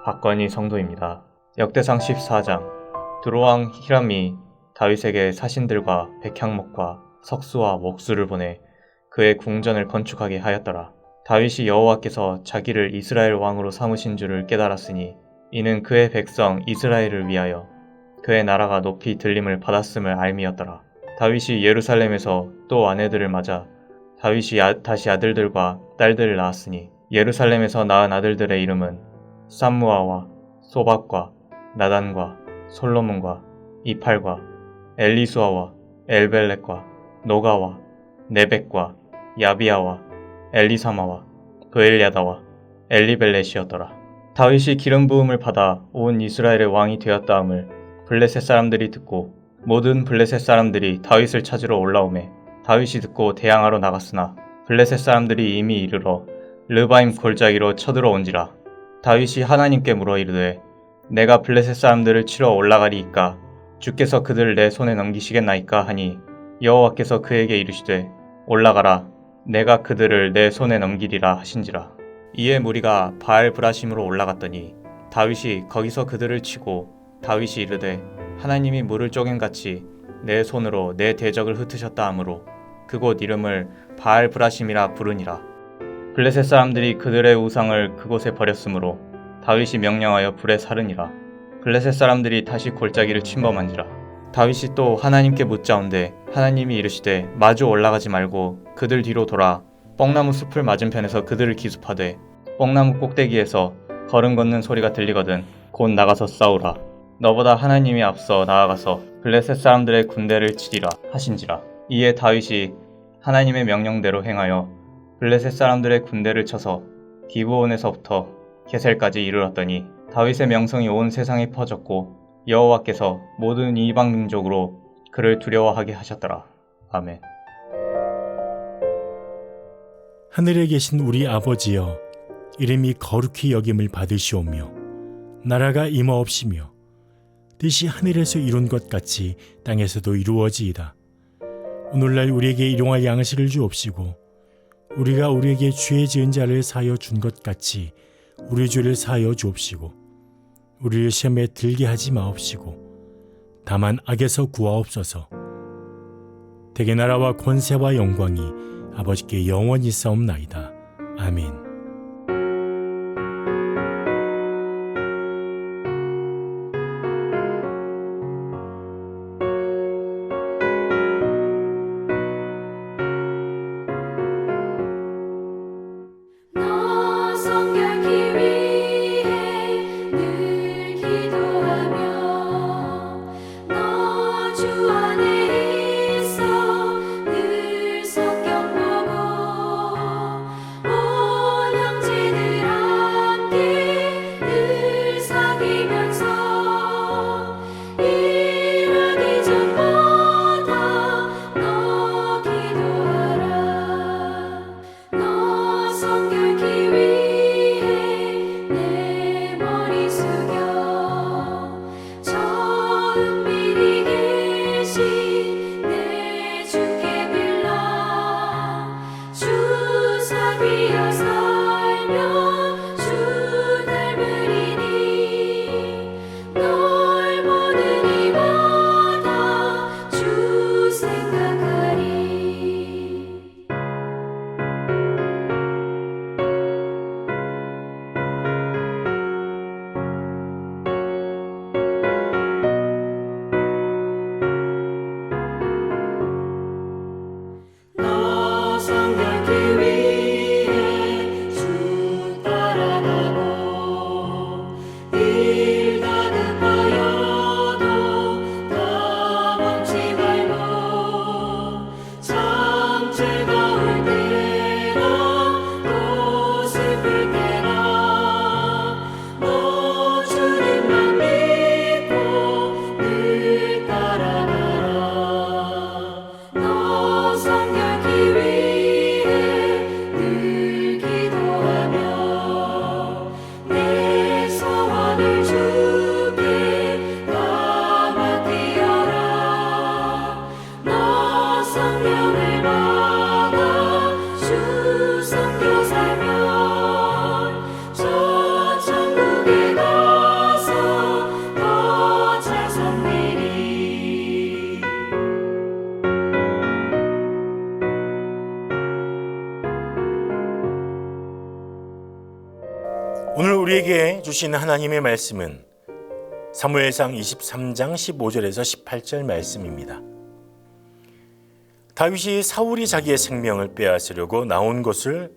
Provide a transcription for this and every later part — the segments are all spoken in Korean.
박건희 성도입니다. 역대상 14장. 두로왕 히람이 다윗에게 사신들과 백향목과 석수와 옥수를 보내 그의 궁전을 건축하게 하였더라. 다윗이 여호와께서 자기를 이스라엘 왕으로 삼으신 줄을 깨달았으니 이는 그의 백성 이스라엘을 위하여 그의 나라가 높이 들림을 받았음을 알미였더라. 다윗이 예루살렘에서 또 아내들을 맞아 다윗이 다시 아들들과 딸들을 낳았으니 예루살렘에서 낳은 아들들의 이름은 삼무아와 소박과 나단과 솔로몬과 이팔과 엘리수아와 엘벨렉과 노가와 네벡과 야비아와 엘리사마와 브엘야다와 엘리벨렛이었더라. 다윗이 기름 부음을 받아 온 이스라엘의 왕이 되었다함을 블레셋 사람들이 듣고 모든 블레셋 사람들이 다윗을 찾으러 올라오매 다윗이 듣고 대항하러 나갔으나 블레셋 사람들이 이미 이르러 르바임 골짜기로 쳐들어온지라. 다윗이 하나님께 물어 이르되 내가 블레셋 사람들을 치러 올라가리이까 주께서 그들을 내 손에 넘기시겠나이까 하니 여호와께서 그에게 이르시되 올라가라 내가 그들을 내 손에 넘기리라 하신지라. 이에 무리가 바알 브라심으로 올라갔더니 다윗이 거기서 그들을 치고 다윗이 이르되 하나님이 물을 쪼갠같이 내 손으로 내 대적을 흩으셨다 하므로 그곳 이름을 바알 브라심이라 부르니라. 블레셋 사람들이 그들의 우상을 그곳에 버렸으므로 다윗이 명령하여 불에 사르니라. 블레셋 사람들이 다시 골짜기를 침범한지라. 다윗이 또 하나님께 묻자온데 하나님이 이르시되 마주 올라가지 말고 그들 뒤로 돌아 뽕나무 숲을 맞은편에서 그들을 기습하되 뽕나무 꼭대기에서 걸음 걷는 소리가 들리거든 곧 나가서 싸우라. 너보다 하나님이 앞서 나아가서 블레셋 사람들의 군대를 치리라 하신지라. 이에 다윗이 하나님의 명령대로 행하여 블레셋 사람들의 군대를 쳐서 기브온에서부터 게셀까지 이르렀더니 다윗의 명성이 온 세상에 퍼졌고 여호와께서 모든 이방 민족으로 그를 두려워하게 하셨더라. 아멘. 하늘에 계신 우리 아버지여, 이름이 거룩히 여김을 받으시오며 나라가 임하옵시며 뜻이 하늘에서 이룬 것 같이 땅에서도 이루어지이다. 오늘날 우리에게 일용할 양식을 주옵시고 우리가 우리에게 죄 지은 자를 사하여 준 것 같이 우리 죄를 사하여 주옵시고 우리를 시험에 들게 하지 마옵시고 다만 악에서 구하옵소서. 대개 나라와 권세와 영광이 아버지께 영원히 싸움나이다. 아멘. 주 안에 있어 늘 성경 보고 오늘 우리에게 주신 하나님의 말씀은 사무엘상 23장 15절에서 18절 말씀입니다. 다윗이 사울이 자기의 생명을 빼앗으려고 나온 것을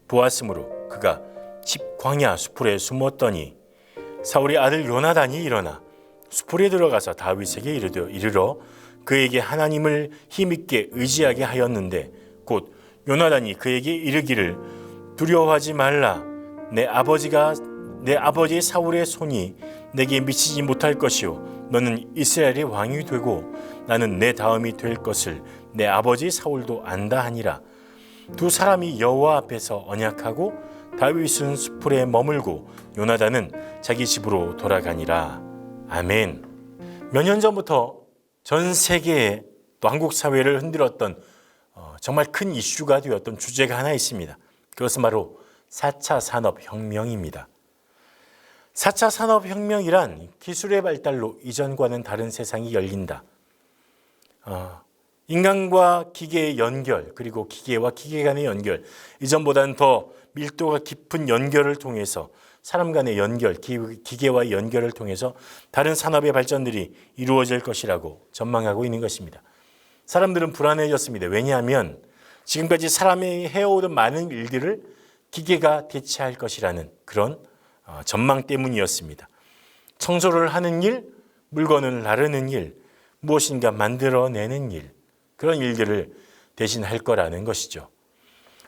보았으므로 그가 집 광야 수풀에 숨었더니 사울의 아들 요나단이 일어나 수풀에 들어가서 다윗에게 이르러 그에게 하나님을 힘있게 의지하게 하였는데 곧 요나단이 그에게 이르기를 두려워하지 말라. 내 아버지 사울의 손이 내게 미치지 못할 것이요 너는 이스라엘의 왕이 되고 나는 내 다음이 될 것을 내 아버지 사울도 안다 하니라. 두 사람이 여호와 앞에서 언약하고 다윗은 수풀에 머물고 요나단은 자기 집으로 돌아가니라. 아멘. 몇 년 전부터 전 세계에 또 한국 사회를 흔들었던 정말 큰 이슈가 되었던 주제가 하나 있습니다. 그것은 바로 4차 산업혁명입니다. 4차 산업혁명이란 기술의 발달로 이전과는 다른 세상이 열린다. 인간과 기계의 연결, 그리고 기계와 기계 간의 연결, 이전보다는 더 밀도가 깊은 연결을 통해서 사람 간의 연결, 기계와의 연결을 통해서 다른 산업의 발전들이 이루어질 것이라고 전망하고 있는 것입니다. 사람들은 불안해졌습니다. 왜냐하면 지금까지 사람이 해오던 많은 일들을 기계가 대체할 것이라는 그런 전망 때문이었습니다. 청소를 하는 일, 물건을 나르는 일, 무엇인가 만들어내는 일, 그런 일들을 대신할 거라는 것이죠.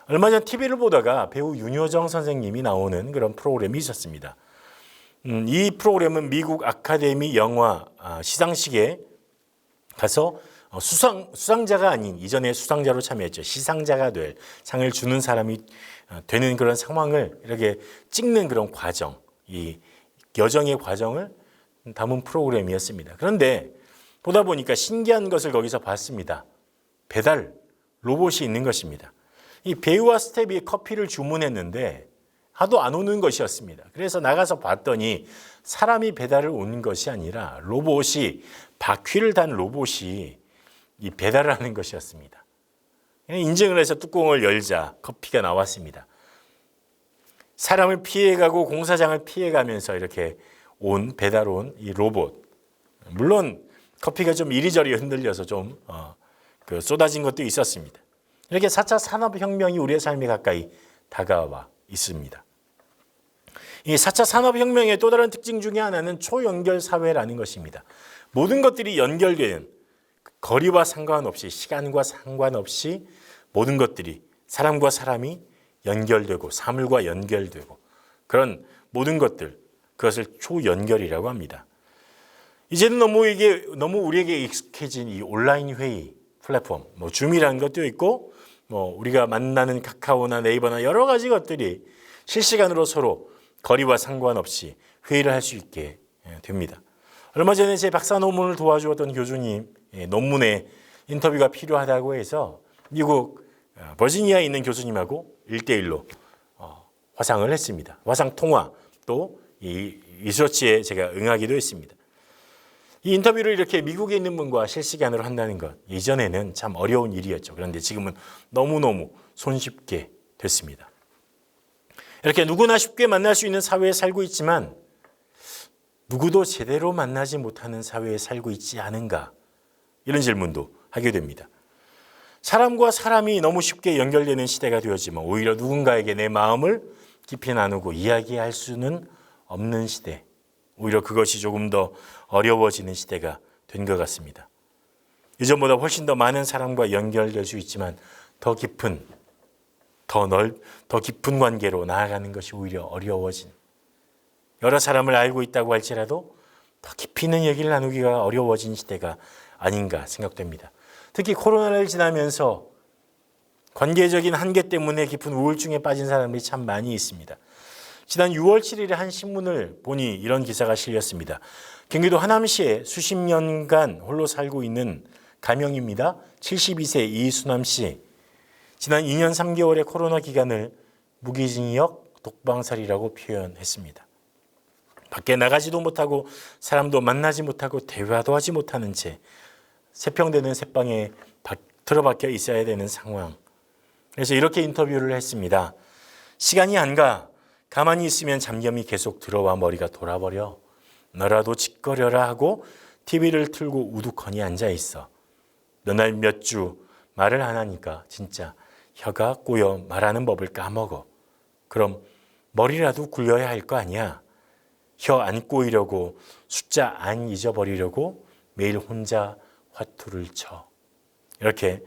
얼마 전 TV를 보다가 배우 윤여정 선생님이 나오는 그런 프로그램이 있었습니다. 이 프로그램은 미국 아카데미 영화 시상식에 가서 수상자가 아닌 이전에 수상자로 참여했죠. 시상자가 될 상을 주는 사람이 되는 그런 상황을 이렇게 찍는 그런 과정, 이 여정의 과정을 담은 프로그램이었습니다. 그런데 보다 보니까 신기한 것을 거기서 봤습니다. 배달 로봇이 있는 것입니다. 이 배우와 스텝이 커피를 주문했는데 하도 안 오는 것이었습니다. 그래서 나가서 봤더니 사람이 배달을 온 것이 아니라 로봇이, 바퀴를 단 로봇이 이 배달을 하는 것이었습니다. 인증을 해서 뚜껑을 열자 커피가 나왔습니다. 사람을 피해가고 공사장을 피해가면서 이렇게 배달 온 이 로봇. 물론 커피가 좀 이리저리 흔들려서 좀 쏟아진 것도 있었습니다. 이렇게 4차 산업혁명이 우리의 삶에 가까이 다가와 있습니다. 이 4차 산업혁명의 또 다른 특징 중에 하나는 초연결 사회라는 것입니다. 모든 것들이 연결되는, 거리와 상관없이, 시간과 상관없이 모든 것들이, 사람과 사람이 연결되고 사물과 연결되고 그런 모든 것들, 그것을 초연결이라고 합니다. 이제는 너무 우리에게 익숙해진 이 온라인 회의 플랫폼, 줌이라는 것도 있고 우리가 만나는 카카오나 네이버나 여러 가지 것들이 실시간으로 서로 거리와 상관없이 회의를 할 수 있게 됩니다. 얼마 전에 제 박사 논문을 도와주었던 교수님 논문에 인터뷰가 필요하다고 해서 미국 버지니아에 있는 교수님하고 1대1로 화상을 했습니다. 화상 통화, 또 이 리서치에 제가 응하기도 했습니다. 이 인터뷰를 이렇게 미국에 있는 분과 실시간으로 한다는 것, 이전에는 참 어려운 일이었죠. 그런데 지금은 너무너무 손쉽게 됐습니다. 이렇게 누구나 쉽게 만날 수 있는 사회에 살고 있지만 누구도 제대로 만나지 못하는 사회에 살고 있지 않은가, 이런 질문도 하게 됩니다. 사람과 사람이 너무 쉽게 연결되는 시대가 되었지만 오히려 누군가에게 내 마음을 깊이 나누고 이야기할 수는 없는 시대, 오히려 그것이 조금 더 어려워지는 시대가 된 것 같습니다. 이전보다 훨씬 더 많은 사람과 연결될 수 있지만 더 깊은 관계로 나아가는 것이 오히려 어려워진, 여러 사람을 알고 있다고 할지라도 더 깊이 있는 얘기를 나누기가 어려워진 시대가 아닌가 생각됩니다. 특히 코로나를 지나면서 관계적인 한계 때문에 깊은 우울증에 빠진 사람들이 참 많이 있습니다. 지난 6월 7일에 한 신문을 보니 이런 기사가 실렸습니다. 경기도 하남시에 수십 년간 홀로 살고 있는 가명입니다. 72세 이수남 씨. 지난 2년 3개월의 코로나 기간을 무기징역 독방살이라고 표현했습니다. 밖에 나가지도 못하고 사람도 만나지 못하고 대화도 하지 못하는 채 세평되는 새방에 틀어박혀 있어야 되는 상황. 그래서 이렇게 인터뷰를 했습니다. 시간이 안 가. 가만히 있으면 잡념이 계속 들어와 머리가 돌아버려. 너라도 짓거려라 하고 TV를 틀고 우두커니 앉아있어. 몇 날 몇 주 말을 안 하니까 진짜 혀가 꼬여 말하는 법을 까먹어. 그럼 머리라도 굴려야 할 거 아니야. 혀 안 꼬이려고 숫자 안 잊어버리려고 매일 혼자 화투를 쳐. 이렇게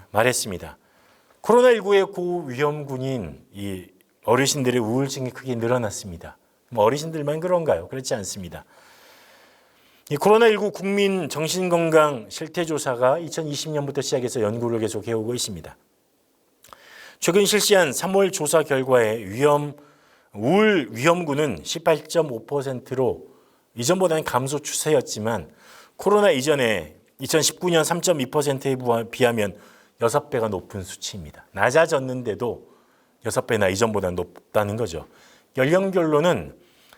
말했습니다. 코로나19의 고위험군인 이 어르신들의 우울증이 크게 늘어났습니다. 어르신들만 그런가요? 그렇지 않습니다. 이 코로나19 국민 정신건강 실태조사가 2020년부터 시작해서 연구를 계속 해오고 있습니다. 최근 실시한 3월 조사 결과에 우울 위험군은 18.5%로 이전보다는 감소 추세였지만 코로나 이전에 2019년 3.2%에 비하면 6배가 높은 수치입니다. 낮아졌는데도 6배나 이전보다 높다는 거죠. 연령별로는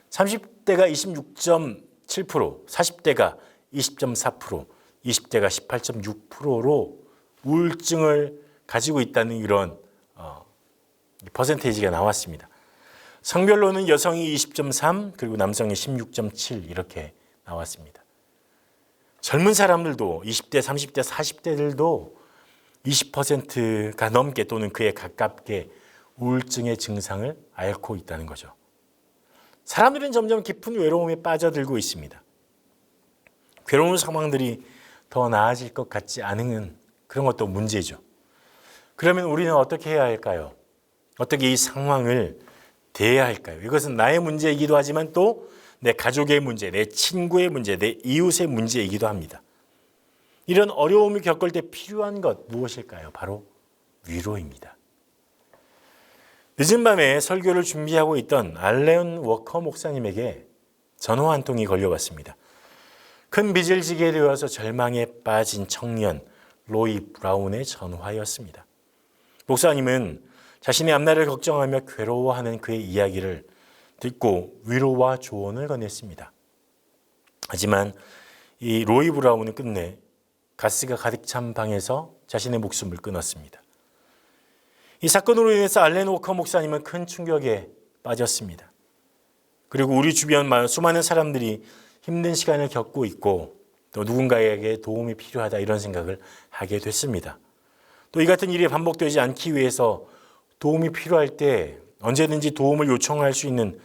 30대가 26.7%, 40대가 20.4%, 20대가 18.6%로 우울증을 가지고 있다는 이런 퍼센테이지가 나왔습니다. 성별로는 여성이 20.3 그리고 남성이 16.7 이렇게 나왔습니다. 젊은 사람들도 20대, 30대, 40대들도 20%가 넘게 또는 그에 가깝게 우울증의 증상을 앓고 있다는 거죠. 사람들은 점점 깊은 외로움에 빠져들고 있습니다. 괴로운 상황들이 더 나아질 것 같지 않은 그런 것도 문제죠. 그러면 우리는 어떻게 해야 할까요? 어떻게 이 상황을 대해야 할까요? 이것은 나의 문제이기도 하지만 또 내 가족의 문제, 내 친구의 문제, 내 이웃의 문제이기도 합니다. 이런 어려움을 겪을 때 필요한 것 무엇일까요? 바로 위로입니다. 늦은 밤에 설교를 준비하고 있던 알렌 워커 목사님에게 전화 한 통이 걸려왔습니다. 큰 빚을 지게 되어서 절망에 빠진 청년 로이 브라운의 전화였습니다. 목사님은 자신의 앞날을 걱정하며 괴로워하는 그의 이야기를 듣고 위로와 조언을 건넸습니다. 하지만 이 로이 브라운은 끝내 가스가 가득 찬 방에서 자신의 목숨을 끊었습니다. 이 사건으로 인해서 알렌 워커 목사님은 큰 충격에 빠졌습니다. 그리고 우리 주변 수많은 사람들이 힘든 시간을 겪고 있고 또 누군가에게 도움이 필요하다 이런 생각을 하게 됐습니다. 또 이 같은 일이 반복되지 않기 위해서 도움이 필요할 때 언제든지 도움을 요청할 수 있는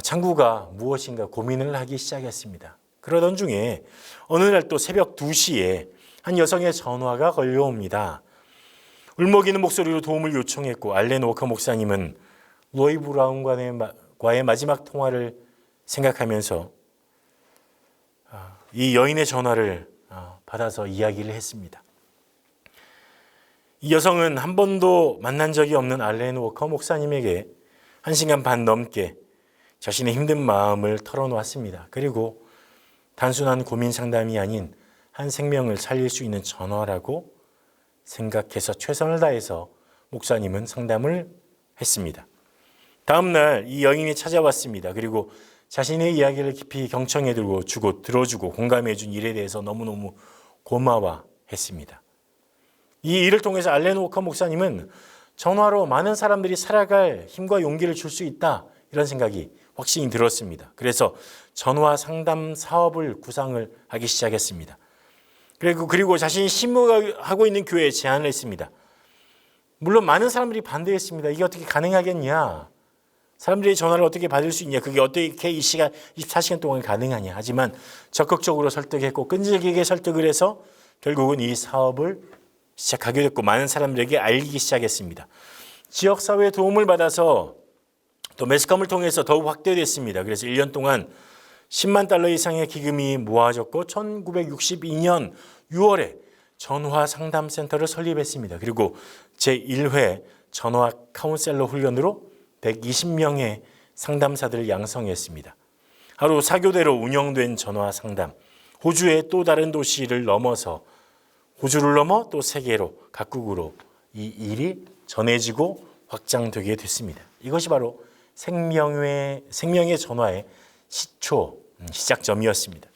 창구가 무엇인가 고민을 하기 시작했습니다. 그러던 중에 어느 날 또 새벽 2시에 한 여성의 전화가 걸려옵니다. 울먹이는 목소리로 도움을 요청했고 알렌 워커 목사님은 로이 브라운과의 마지막 통화를 생각하면서 이 여인의 전화를 받아서 이야기를 했습니다. 이 여성은 한 번도 만난 적이 없는 알렌 워커 목사님에게 1시간 반 넘게 자신의 힘든 마음을 털어놓았습니다. 그리고 단순한 고민 상담이 아닌 한 생명을 살릴 수 있는 전화라고 생각해서 최선을 다해서 목사님은 상담을 했습니다. 다음 날 이 여인이 찾아왔습니다. 그리고 자신의 이야기를 깊이 경청해 주고 들어주고 공감해 준 일에 대해서 너무너무 고마워했습니다. 이 일을 통해서 알렌 워커 목사님은 전화로 많은 사람들이 살아갈 힘과 용기를 줄 수 있다 이런 생각이 확신이 들었습니다. 그래서 전화 상담 사업을 구상을 하기 시작했습니다. 그리고 자신이 심무하고 있는 교회에 제안을 했습니다. 물론 많은 사람들이 반대했습니다. 이게 어떻게 가능하겠냐? 사람들이 전화를 어떻게 받을 수 있냐? 그게 어떻게 이 시간 24시간 동안 가능하냐? 하지만 적극적으로 설득했고 끈질기게 설득을 해서 결국은 이 사업을 시작하게 됐고 많은 사람들에게 알리기 시작했습니다. 지역사회의 도움을 받아서 또 매스컴을 통해서 더욱 확대됐습니다. 그래서 1년 동안 10만 달러 이상의 기금이 모아졌고 1962년 6월에 전화 상담센터를 설립했습니다. 그리고 제1회 전화 카운셀러 훈련으로 120명의 상담사들을 양성했습니다. 하루 4교대로 운영된 전화 상담, 호주의 또 다른 도시를 넘어서 호주를 넘어 또 세계로 각국으로 이 일이 전해지고 확장되게 됐습니다. 이것이 바로 생명의 전화의 시작점이었습니다.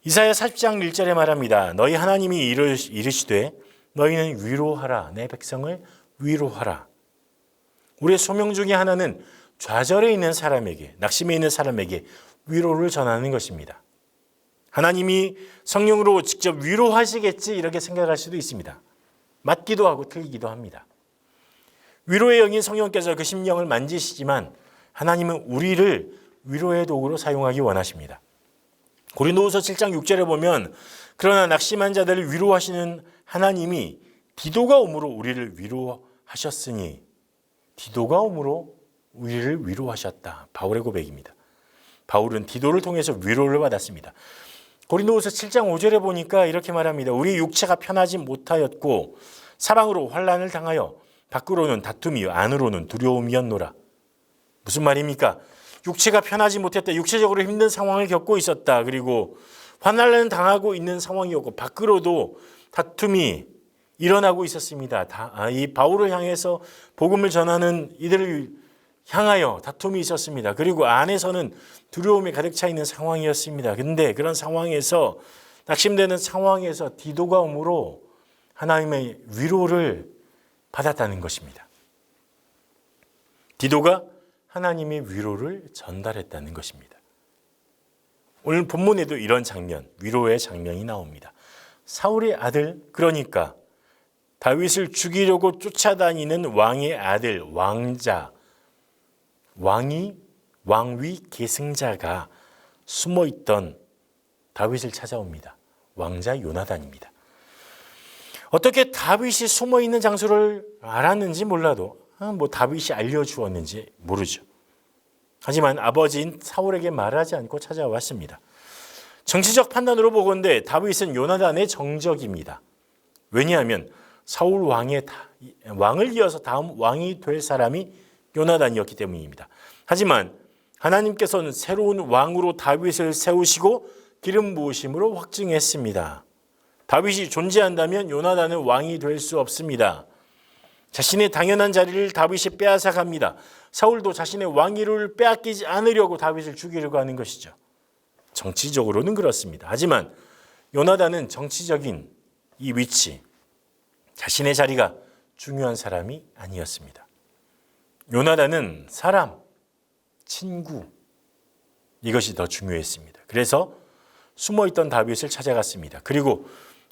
이사야 40장 1절에 말합니다. 너희 하나님이 이르시되 너희는 위로하라 내 백성을 위로하라. 우리의 소명 중에 하나는 좌절에 있는 사람에게, 낙심에 있는 사람에게 위로를 전하는 것입니다. 하나님이 성령으로 직접 위로하시겠지 이렇게 생각할 수도 있습니다. 맞기도 하고 틀리기도 합니다. 위로의 영인 성령께서 그 심령을 만지시지만 하나님은 우리를 위로의 도구로 사용하기 원하십니다. 고린도후서 7장 6절에 보면 그러나 낙심한 자들을 위로하시는 하나님이 디도가 옴으로 우리를 위로하셨으니, 디도가 옴으로 우리를 위로하셨다. 바울의 고백입니다. 바울은 디도를 통해서 위로를 받았습니다. 고린도후서 7장 5절에 보니까 이렇게 말합니다. 우리 육체가 편하지 못하였고 사방으로 환난을 당하여 밖으로는 다툼이요 안으로는 두려움이었노라. 무슨 말입니까? 육체가 편하지 못했다. 육체적으로 힘든 상황을 겪고 있었다. 그리고 환난을 당하고 있는 상황이었고 밖으로도 다툼이 일어나고 있었습니다. 이 바울을 향해서 복음을 전하는 이들을 향하여 다툼이 있었습니다. 그리고 안에서는 두려움이 가득 차 있는 상황이었습니다. 그런데 그런 상황에서, 낙심되는 상황에서 디도가 옴으로 하나님의 위로를 받았다는 것입니다. 디도가 하나님의 위로를 전달했다는 것입니다. 오늘 본문에도 이런 장면, 위로의 장면이 나옵니다. 사울의 아들, 그러니까 다윗을 죽이려고 쫓아다니는 왕의 아들, 왕자, 왕위 계승자가 숨어있던 다윗을 찾아옵니다. 왕자 요나단입니다. 어떻게 다윗이 숨어있는 장소를 알았는지 몰라도 다윗이 알려주었는지 모르죠. 하지만 아버지인 사울에게 말하지 않고 찾아왔습니다. 정치적 판단으로 보건대 다윗은 요나단의 정적입니다. 왜냐하면 사울 왕을 이어서 다음 왕이 될 사람이 요나단이었기 때문입니다. 하지만 하나님께서는 새로운 왕으로 다윗을 세우시고 기름 부으심으로 확증했습니다. 다윗이 존재한다면 요나단은 왕이 될 수 없습니다. 자신의 당연한 자리를 다윗이 빼앗아갑니다. 사울도 자신의 왕위를 빼앗기지 않으려고 다윗을 죽이려고 하는 것이죠. 정치적으로는 그렇습니다. 하지만 요나단은 정치적인 이 위치, 자신의 자리가 중요한 사람이 아니었습니다. 요나단은 사람, 친구, 이것이 더 중요했습니다. 그래서 숨어있던 다윗을 찾아갔습니다. 그리고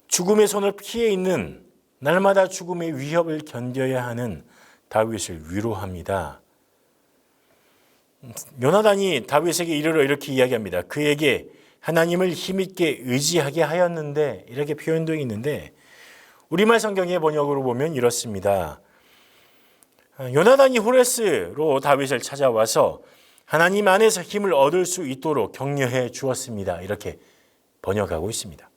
죽음의 손을 피해 있는, 날마다 죽음의 위협을 견뎌야 하는 다윗을 위로합니다. 요나단이 다윗에게 이르러 이렇게 이야기합니다. 그에게 하나님을 힘있게 의지하게 하였는데, 이렇게 표현되어 있는데 우리말 성경의 번역으로 보면 이렇습니다. 요나단이 호레스로 다윗을 찾아와서 하나님 안에서 힘을 얻을 수 있도록 격려해 주었습니다. 이렇게 번역하고 있습니다.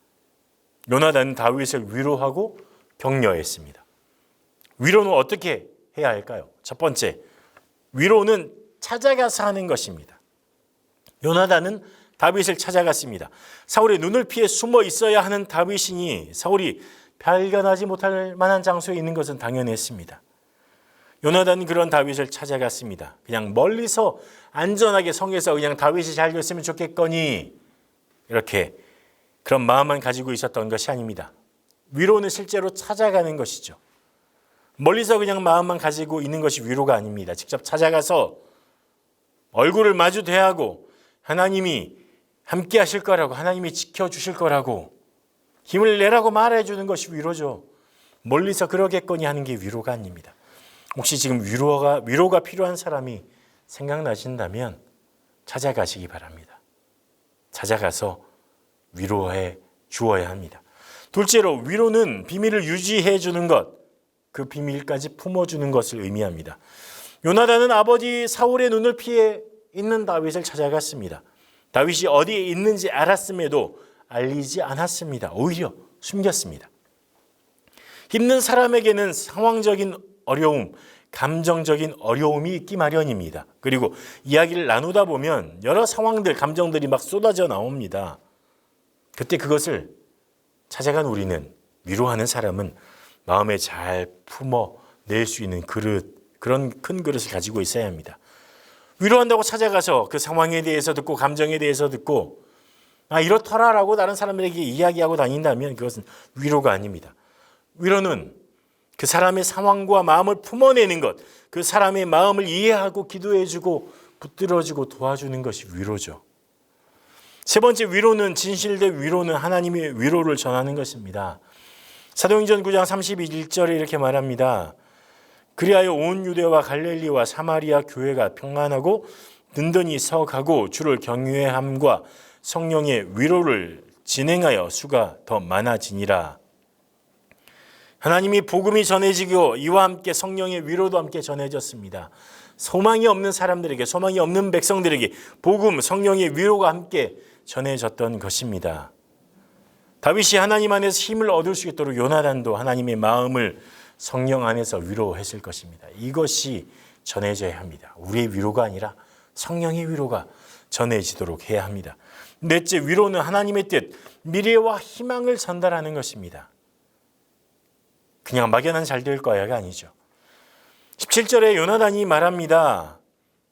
요나단은 다윗을 위로하고 격려했습니다. 위로는 어떻게 해야 할까요? 첫 번째, 위로는 찾아가서 하는 것입니다. 요나단은 다윗을 찾아갔습니다. 사울의 눈을 피해 숨어 있어야 하는 다윗이니 사울이 발견하지 못할 만한 장소에 있는 것은 당연했습니다. 요나단은 그런 다윗을 찾아갔습니다. 그냥 멀리서 안전하게 성에서 그냥 다윗이 잘 됐으면 좋겠거니 이렇게 그런 마음만 가지고 있었던 것이 아닙니다. 위로는 실제로 찾아가는 것이죠. 멀리서 그냥 마음만 가지고 있는 것이 위로가 아닙니다. 직접 찾아가서 얼굴을 마주 대하고 하나님이 함께 하실 거라고, 하나님이 지켜주실 거라고 힘을 내라고 말해주는 것이 위로죠. 멀리서 그러겠거니 하는 게 위로가 아닙니다. 혹시 지금 위로가 필요한 사람이 생각나신다면 찾아가시기 바랍니다. 찾아가서 위로해 주어야 합니다. 둘째로 위로는 비밀을 유지해 주는 것, 그 비밀까지 품어주는 것을 의미합니다. 요나단은 아버지 사울의 눈을 피해 있는 다윗을 찾아갔습니다. 다윗이 어디에 있는지 알았음에도 알리지 않았습니다. 오히려 숨겼습니다. 힘든 사람에게는 상황적인 어려움, 감정적인 어려움이 있기 마련입니다. 그리고 이야기를 나누다 보면 여러 상황들, 감정들이 막 쏟아져 나옵니다. 그때 그것을 찾아간 우리는, 위로하는 사람은 마음에 잘 품어낼 수 있는 그릇, 그런 큰 그릇을 가지고 있어야 합니다. 위로한다고 찾아가서 그 상황에 대해서 듣고 감정에 대해서 듣고 이렇더라라고 다른 사람들에게 이야기하고 다닌다면 그것은 위로가 아닙니다. 위로는 그 사람의 상황과 마음을 품어내는 것, 그 사람의 마음을 이해하고 기도해주고 붙들어주고 도와주는 것이 위로죠. 세 번째 위로는, 진실된 위로는 하나님의 위로를 전하는 것입니다. 사도행전 9장 31절에 이렇게 말합니다. 그리하여 온 유대와 갈릴리와 사마리아 교회가 평안하고 든든히 서가고 주를 경외함과 성령의 위로를 진행하여 수가 더 많아지니라. 하나님이 복음이 전해지고 이와 함께 성령의 위로도 함께 전해졌습니다. 소망이 없는 사람들에게, 소망이 없는 백성들에게 복음, 성령의 위로가 함께 전해졌던 것입니다. 다윗이 하나님 안에서 힘을 얻을 수 있도록 요나단도 하나님의 마음을 성령 안에서 위로했을 것입니다. 이것이 전해져야 합니다. 우리의 위로가 아니라 성령의 위로가 전해지도록 해야 합니다. 넷째, 위로는 하나님의 뜻, 미래와 희망을 전달하는 것입니다. 그냥 막연한 잘 될 거야가 아니죠. 17절에 요나단이 말합니다.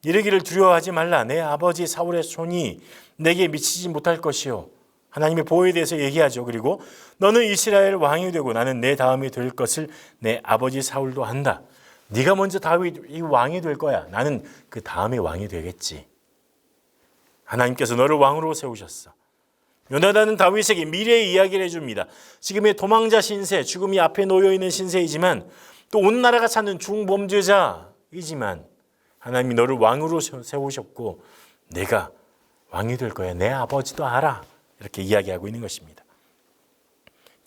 이르기를 두려워하지 말라. 내 아버지 사울의 손이 내게 미치지 못할 것이요. 하나님의 보호에 대해서 얘기하죠. 그리고 너는 이스라엘 왕이 되고 나는 내 다음에 될 것을 내 아버지 사울도 한다. 네가 먼저 다윗이 왕이 될 거야. 나는 그 다음에 왕이 되겠지. 하나님께서 너를 왕으로 세우셨어. 요나단은 다윗에게 미래의 이야기를 해줍니다. 지금의 도망자 신세, 죽음이 앞에 놓여있는 신세이지만 또 온 나라가 찾는 중범죄자이지만 하나님이 너를 왕으로 세우셨고 내가 왕이 될 거야. 내 아버지도 알아. 이렇게 이야기하고 있는 것입니다.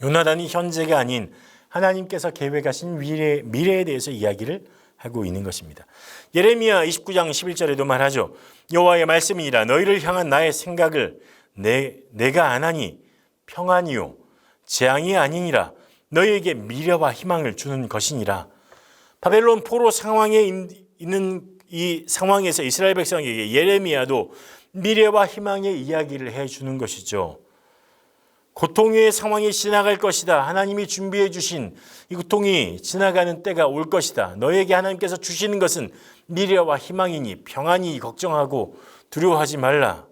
요나단이 현재가 아닌 하나님께서 계획하신 미래에 대해서 이야기를 하고 있는 것입니다. 예레미야 29장 11절에도 말하죠. 여호와의 말씀이니라 너희를 향한 나의 생각을 내가 아나니 평안이요 재앙이 아니니라 너희에게 미래와 희망을 주는 것이니라. 바벨론 포로 상황에 있는 이 상황에서 이스라엘 백성에게 예레미야도 미래와 희망의 이야기를 해주는 것이죠. 고통의 상황이 지나갈 것이다. 하나님이 준비해 주신 이 고통이 지나가는 때가 올 것이다. 너에게 하나님께서 주시는 것은 미래와 희망이니 평안이 걱정하고 두려워하지 말라.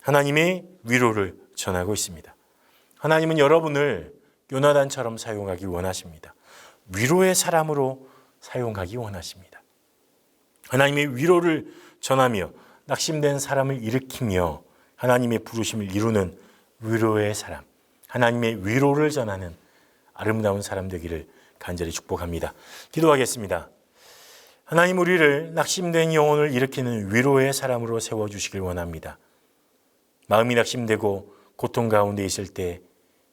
하나님의 위로를 전하고 있습니다. 하나님은 여러분을 요나단처럼 사용하기 원하십니다. 위로의 사람으로 사용하기 원하십니다. 하나님의 위로를 전하며 낙심된 사람을 일으키며 하나님의 부르심을 이루는 위로의 사람, 하나님의 위로를 전하는 아름다운 사람 되기를 간절히 축복합니다. 기도하겠습니다. 하나님, 우리를 낙심된 영혼을 일으키는 위로의 사람으로 세워주시길 원합니다. 마음이 낙심되고 고통 가운데 있을 때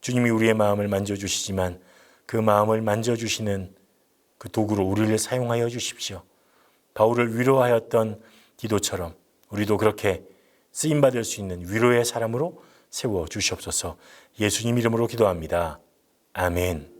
주님이 우리의 마음을 만져주시지만 그 마음을 만져주시는 그 도구로 우리를 사용하여 주십시오. 바울을 위로하였던 디도처럼 우리도 그렇게 쓰임받을 수 있는 위로의 사람으로 세워주시옵소서. 예수님 이름으로 기도합니다. 아멘.